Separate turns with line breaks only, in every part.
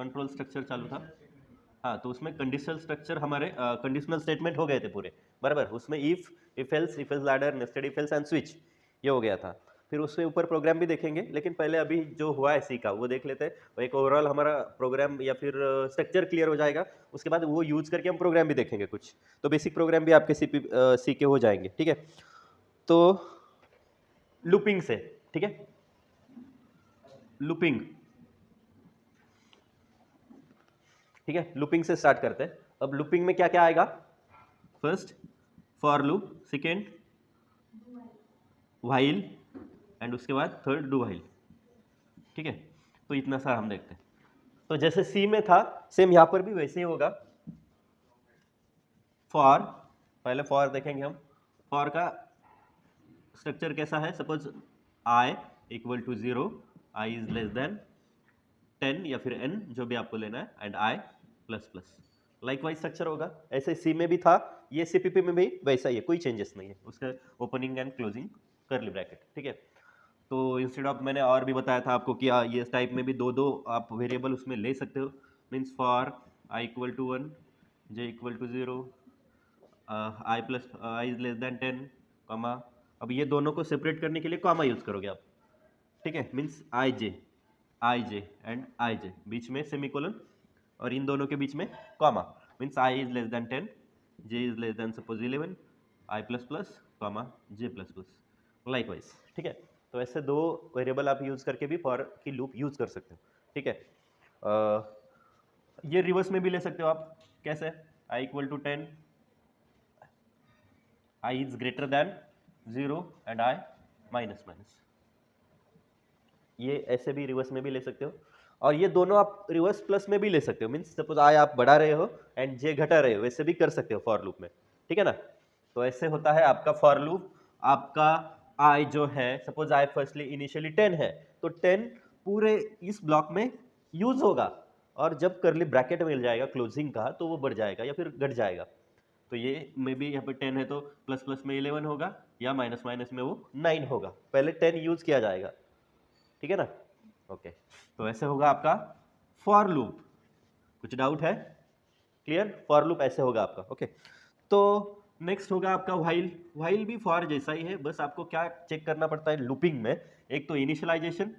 Control structure चालू था। हाँ, तो उसमें कंडीशनल स्ट्रक्चर हमारे कंडीशनल स्टेटमेंट हो गए थे पूरे, बराबर। उसमें if else ladder, nested if else and switch, ये हो गया था। फिर उससे ऊपर प्रोग्राम भी देखेंगे, लेकिन पहले अभी जो हुआ है सी का वो देख लेते हैं। और एक ओवरऑल हमारा प्रोग्राम या फिर स्ट्रक्चर क्लियर हो जाएगा, उसके बाद वो यूज करके हम प्रोग्राम भी देखेंगे कुछ। तो बेसिक प्रोग्राम भी आपके सी के हो जाएंगे, ठीक है। तो लूपिंग से, ठीक है, लूपिंग, ठीक है, लूपिंग से स्टार्ट करते हैं। अब लूपिंग में क्या क्या आएगा? First for loop, second while, and उसके बाद थर्ड डू व्हाइल, ठीक है। तो इतना सारा हम देखते हैं। तो जैसे सी में था, सेम यहां पर भी वैसे ही होगा। फॉर, पहले फॉर देखेंगे हम। फॉर का स्ट्रक्चर कैसा है? Suppose i equal to 0, i is less than 10 या फिर n, जो भी आपको लेना है, and i plus plus. Likewise structure होगा, ऐसे सी में भी था, ये सीपीपी में भी वैसा ही है, कोई चेंजेस नहीं है उसका, opening and closing curly bracket, ठीक है। तो इंस्टेड ऑफ, मैंने और भी बताया था आपको कि ये टाइप में भी दो दो आप वेरिएबल उसमें ले सकते हो। Means for i equal to 1, j equal to 0, i plus i is less than 10, comma. अब ये दोनों को सेपरेट करने के लिए कॉमा यूज करोगे आप, ठीक है। Means I J and I जे, बीच में सेमीकोलन, और इन दोनों के बीच में comma. Means I is less than 10, J is less then suppose 11, I plus plus comma J plus plus, likewise, ठीक है। तो ऐसे दो वेरिएबल आप यूज करके भी फॉर की लूप यूज कर सकते हो, ठीक है। ये रिवर्स में भी ले सकते हो आप। कैसे? I equal to 10, i is greater than 0 and i minus minus, ये ऐसे भी रिवर्स में भी ले सकते हो। और ये दोनों आप रिवर्स प्लस में भी ले सकते हो। मीन्स सपोज आई आप बढ़ा रहे हो एंड जे घटा रहे हो, वैसे भी कर सकते हो फॉर लूप में, ठीक है ना। तो ऐसे होता है आपका फॉर लूप। आपका आई जो है, सपोज आई फर्स्टली इनिशियली 10 है, तो 10 पूरे इस ब्लॉक में यूज होगा, और जब करली ब्रैकेट मिल जाएगा क्लोजिंग का, तो वो बढ़ जाएगा या फिर घट जाएगा। तो ये में भी यहाँ पे 10 है, तो प्लस प्लस में 11 होगा, या माइनस माइनस में वो 9 होगा। पहले 10 यूज किया जाएगा, ठीक है ना। ओके, तो ऐसे होगा आपका फॉर लूप। कुछ डाउट है? क्लियर? फॉर लूप ऐसे होगा आपका, ओके। तो नेक्स्ट होगा आपका व्हाइल। व्हाइल भी फॉर जैसा ही है, बस आपको क्या चेक करना पड़ता है लूपिंग में? एक तो इनिशियलाइजेशन,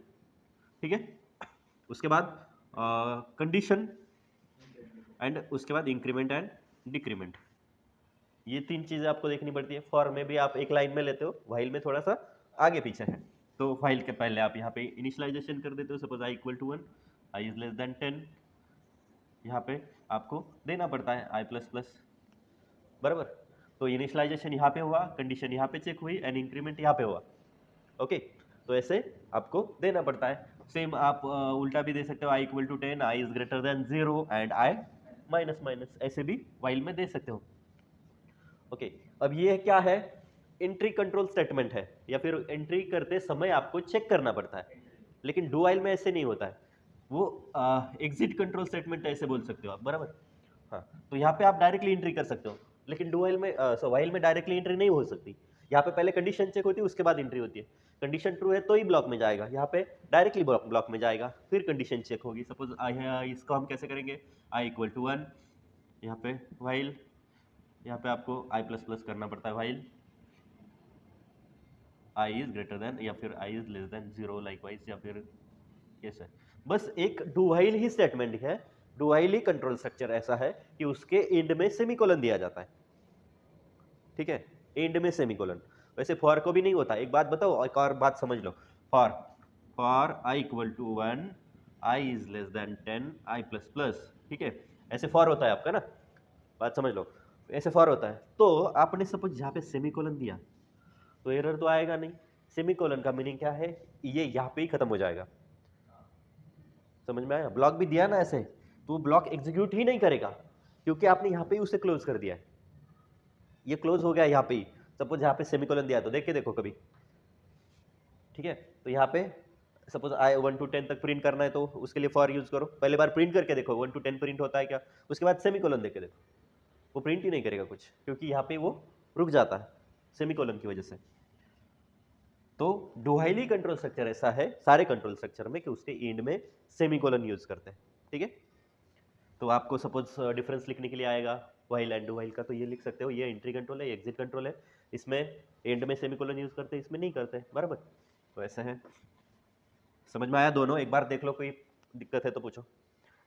ठीक है, उसके बाद कंडीशन, एंड उसके बाद इंक्रीमेंट एंड डिक्रीमेंट। ये तीन चीजें आपको देखनी पड़ती है। फॉर में भी आप एक लाइन में लेते हो, व्हाइल में थोड़ा सा आगे पीछे है। तो व्हाइल के पहले आप यहाँ पे इनिशियलाइजेशन कर देते हो, suppose i equal to 1, i is less than 10, यहाँ पे आपको देना पड़ता है आई प्लस प्लस, बराबर। तो इनिशियलाइजेशन यहाँ पे हुआ, कंडीशन यहाँ पे चेक हुई, एंड इंक्रीमेंट यहाँ पे हुआ, ओके। तो ऐसे आपको देना पड़ता है। सेम आप उल्टा भी दे सकते हो, i equal to 10, i is greater than 0 and i minus minus, ऐसे भी व्हाइल में दे सकते हो, ओके। अब ये क्या है? एंट्री कंट्रोल स्टेटमेंट है, या फिर एंट्री करते समय आपको चेक करना पड़ता है। लेकिन डू व्हाइल में ऐसे नहीं होता है, वो एग्जिट कंट्रोल स्टेटमेंट ऐसे बोल सकते हो आप, बराबर। हाँ, तो यहाँ पे आप डायरेक्टली एंट्री कर सकते हो, लेकिन डू व्हाइल में व्हाइल में डायरेक्टली एंट्री नहीं हो सकती। यहाँ पे पहले कंडीशन चेक होती है, उसके बाद एंट्री होती है। कंडीशन ट्रू है तो ही ब्लॉक में जाएगा, यहाँ पे डायरेक्टली ब्लॉक में जाएगा, फिर कंडीशन चेक होगी। सपोज आई, इसको हम कैसे करेंगे? आई इक्वल टू 1, यहाँ पे व्हाइल, यहाँ पे आपको आई प्लस प्लस करना पड़ता है, while I is greater then, या फिर आई इज लेस देन 0, लाइकवाइज, या फिर कैसे। बस एक डू व्हाइल ही स्टेटमेंट है, do while he control structure ऐसा है कि उसके एंड में सेमीकोलन दिया जाता है, ठीक है, एंड में सेमीकोलन। वैसे फॉर को भी नहीं होता। एक बात बताओ, एक और बात समझ लो। For for i equal to 1, i is less than 10, i plus plus, ठीक है, ऐसे फॉर होता है आपका ना, बात समझ लो, ऐसे फॉर होता है। तो आपने सपोज यहाँ पे सेमीकोलन दिया, तो एरर तो आएगा नहीं। सेमीकोलन का मीनिंग क्या है? ये यहाँ पे ही खत्म हो जाएगा, समझ में आया? ब्लॉक भी दिया ना ऐसे, तो ब्लॉक एग्जीक्यूट ही नहीं करेगा, क्योंकि आपने यहाँ पे ही उसे क्लोज कर दिया है। ये क्लोज हो गया यहाँ पे ही। सपोज यहाँ पे सेमीकोलन दिया, तो देख के देखो कभी, ठीक है। तो यहाँ पे सपोज आई 1 to 10 तक प्रिंट करना है, तो उसके लिए फॉर यूज करो। पहले बार प्रिंट करके देखो 1 to 10 प्रिंट होता है क्या, उसके बाद सेमीकोलन देख के देखो, वो प्रिंट ही नहीं करेगा कुछ, क्योंकि यहाँ पे वो रुक जाता है सेमीकोलन की वजह से। तो डुहाइली कंट्रोल स्ट्रक्चर ऐसा है सारे कंट्रोल स्ट्रक्चर में कि उसके एंड में सेमीकोलन यूज करते हैं, ठीक है। तो आपको सपोज डिफरेंस लिखने के लिए आएगा व्हाइल एंड डू व्हाइल का, तो ये लिख सकते हो ये एंट्री कंट्रोल है, ये एग्जिट कंट्रोल है, इसमें एंड में सेमीकोलन यूज करते हैं, इसमें नहीं करते, बराबर। तो ऐसे है, समझ में आया दोनों? एक बार देख लो, कोई दिक्कत है तो पूछो।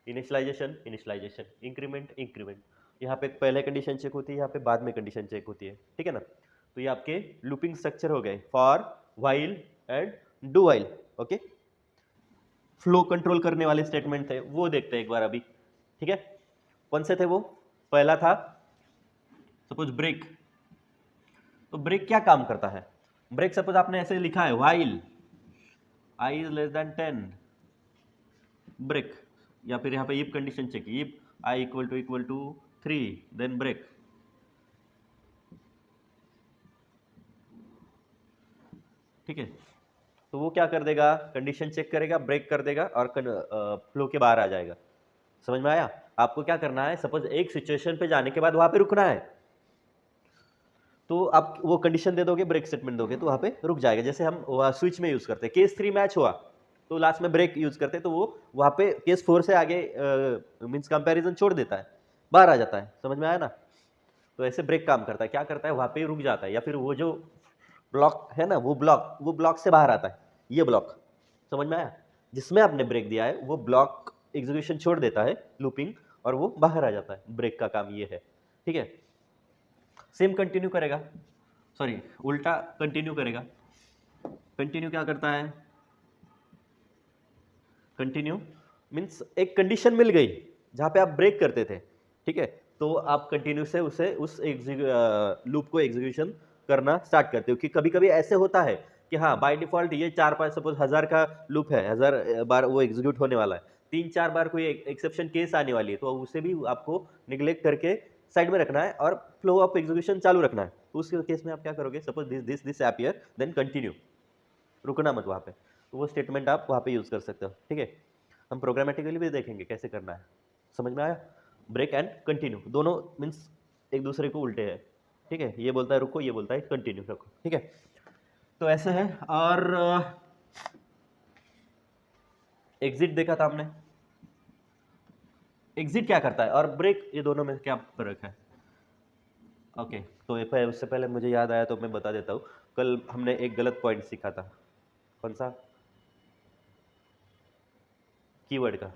इनिशियलाइजेशन, इनिशियलाइजेशन, इंक्रीमेंट, इंक्रीमेंट, यहाँ पे पहले कंडीशन चेक होती है, यहाँ पे बाद में कंडीशन चेक होती है, ठीक है ना। तो ये आपके लूपिंग स्ट्रक्चर हो गए for while and do while. Okay, flow control करने वाले स्टेटमेंट थे, वो देखते हैं एक बार अभी, ठीक है। कौन से थे वो? पहला था सपोज ब्रेक। तो ब्रेक क्या काम करता है? ब्रेक सपोज आपने ऐसे लिखा है while i is less than 10 break, या फिर यहाँ पे if condition check, if i equal to 3 then break. ठीक है, तो वो क्या कर देगा? कंडीशन चेक करेगा, ब्रेक कर देगा और फ्लो के बाहर आ जाएगा। समझ में आया? आपको क्या करना है, सपोज एक सिचुएशन पे जाने के बाद वहां पे रुकना है, तो आप वो कंडीशन दे दोगे, ब्रेक स्टेटमेंट दोगे, तो वहां पे रुक जाएगा। जैसे हम स्विच में यूज करते हैं, केस 3 मैच हुआ तो लास्ट में ब्रेक यूज करते हैं, तो वो वहां पे केस 4 से आगे मींस कंपैरिजन छोड़ देता है, बाहर आ जाता है। समझ में आया ना? तो ऐसे ब्रेक काम करता है, क्या करता है, वहां पे रुक जाता है, या फिर वो जो ब्लॉक है ना, वो ब्लॉक से बाहर आता है, ये ब्लॉक। समझ में आया? जिसमें आपने ब्रेक दिया है वो ब्लॉक एग्जीक्यूशन छोड़ देता है, लूपिंग, और वो बाहर आ जाता है। ब्रेक का काम ये है, ठीक है। सेम कंटिन्यू करेगा, सॉरी उल्टा कंटिन्यू करेगा। कंटिन्यू क्या करता है? कंटिन्यू मीन्स एक कंडीशन मिल गई जहां पे आप ब्रेक करते थे, ठीक है, तो आप कंटिन्यू से उसे उस लूप को एग्जीक्यूशन करना स्टार्ट करते हो। कि कभी कभी ऐसे होता है कि हाँ बाय डिफॉल्ट ये 4-5 सपोज 1000 का लूप है, 1000 बार वो एग्जीक्यूट होने वाला है, 3-4 बार कोई एक्सेप्शन केस आने वाली है, तो उसे भी आपको निग्लेक्ट करके साइड में रखना है और फ्लो ऑफ एग्जीक्यूशन चालू रखना है। तो उस केस में आप क्या करोगे, suppose this appear then continue, रुकना मत वहाँ पे, तो वो स्टेटमेंट आप वहाँ पे यूज कर सकते हो, ठीक है। हम प्रोग्रामेटिकली भी देखेंगे कैसे करना है। समझ में आया? ब्रेक एंड कंटिन्यू दोनों मीन्स एक दूसरे को उल्टे है, ठीक है। ये बोलता है रुको, ये बोलता है कंटिन्यू रखो, ठीक है। तो ऐसे है। और एग्जिट देखा था हमने। एग्जिट क्या करता है और ब्रेक, ये दोनों में क्या फर्क है? ओके, तो उससे पहले मुझे याद आया तो मैं बता देता हूँ। कल हमने एक गलत पॉइंट सीखा था। कौन सा? कीवर्ड का।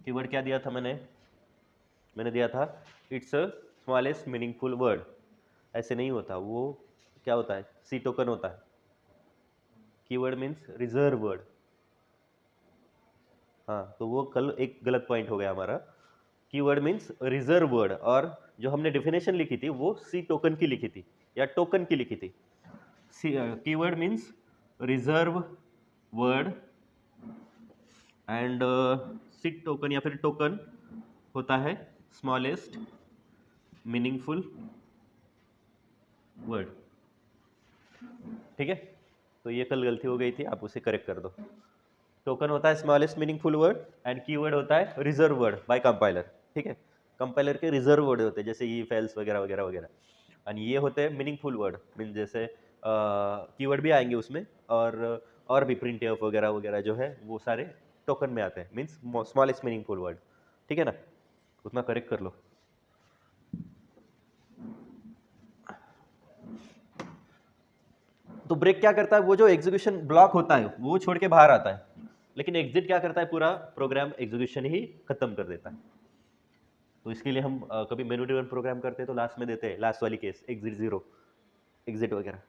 कीवर्ड क्या दिया था मैंने दिया था it's a smallest meaningful word. ऐसे नहीं होता, वो क्या होता है, सी टोकन होता है। Keyword means reserve word. हाँ, तो वो कल एक गलत पॉइंट हो गया हमारा। कीवर्ड मीन्स रिजर्व वर्ड, और जो हमने डेफिनेशन लिखी थी वो सी टोकन की लिखी थी या टोकन की लिखी थी। Keyword means reserve word and C token या फिर टोकन होता है स्मॉलेस्ट मीनिंगफुल वर्ड, ठीक है। तो ये कल गलती हो गई थी, आप उसे करेक्ट कर दो। टोकन होता है smallest meaningful word and keyword होता है रिजर्व वर्ड बाय कंपाइलर, ठीक है। कंपाइलर के रिजर्व वर्ड होते हैं जैसे ई फेल्स वगैरह वगैरह वगैरह, और ये होते हैं मीनिंगफुल वर्ड, मीन जैसे कीवर्ड भी आएंगे उसमें, और भी प्रिंट एफ वगैरह वगैरह जो है वो सारे टोकन में आते हैं, मीन्स स्मॉलेस्ट मीनिंगफुल वर्ड, ठीक है ना। उतना करेक्ट कर लो। तो ब्रेक क्या करता है, वो जो एग्जीक्यूशन ब्लॉक होता है वो छोड़ के बाहर आता है, लेकिन एग्जिट क्या करता है, पूरा प्रोग्राम एग्जीक्यूशन ही खत्म कर देता है। तो इसके लिए हम कभी मेनू ड्रिवन प्रोग्राम करते हैं तो लास्ट में देते हैं, लास्ट वाली केस एग्जिट 0, एग्जिट वगैरह।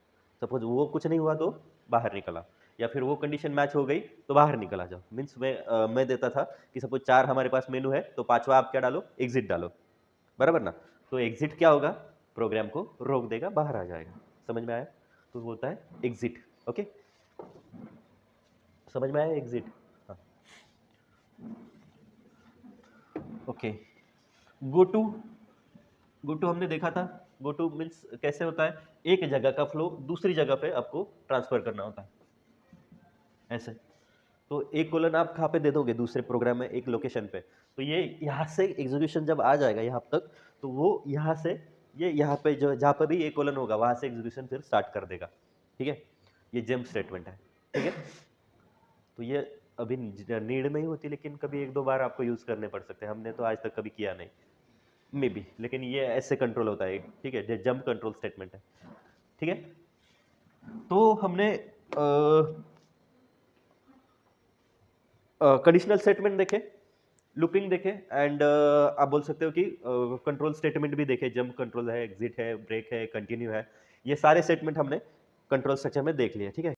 सपोज वो कुछ नहीं हुआ तो बाहर निकला, या फिर वो कंडीशन मैच हो गई तो बाहर निकला जाओ। मीन्स मैं देता था कि सपोज 4 हमारे पास मेनू है तो 5वां आप क्या डालो, एग्जिट डालो, बराबर ना। तो एग्जिट क्या होगा, प्रोग्राम को रोक देगा, बाहर आ जाएगा। समझ में आया? तो वो होता है एग्जिट। ओके, समझ में आया एग्जिट? हाँ, okay. Go to, go to हमने देखा था। गो टू मीन्स कैसे होता है, एक जगह का फ्लो दूसरी जगह पे आपको ट्रांसफर करना होता है, ऐसे। तो एक कोलन आप कहाँ पे दे दोगे, दूसरे प्रोग्राम में एक लोकेशन पे, तो ये यहाँ से एग्जीक्यूशन जब आ जाएगा यहाँ तक, तो वो यहाँ से ये यहाँ पे जो जहाँ पर भी एक कोलन होगा वहाँ से एग्जीक्यूशन फिर स्टार्ट कर देगा, ठीक है। ये जेम स्टेटमेंट है, ठीक है। तो ये अभी नीड नहीं होती, लेकिन कभी एक दो बार आपको यूज़ करने पड़ सकते हैं। हमने तो आज तक कभी किया नहीं, मे बी, लेकिन ये ऐसे कंट्रोल होता है, ठीक है, जंप कंट्रोल स्टेटमेंट है, ठीक है। तो हमने कंडीशनल स्टेटमेंट देखे, लूपिंग देखे, एंड आप बोल सकते हो कि कंट्रोल स्टेटमेंट भी देखे, जंप कंट्रोल है, एग्जिट है, ब्रेक है, कंटिन्यू है, ये सारे स्टेटमेंट हमने कंट्रोल स्ट्रक्चर में देख लिए, ठीक है।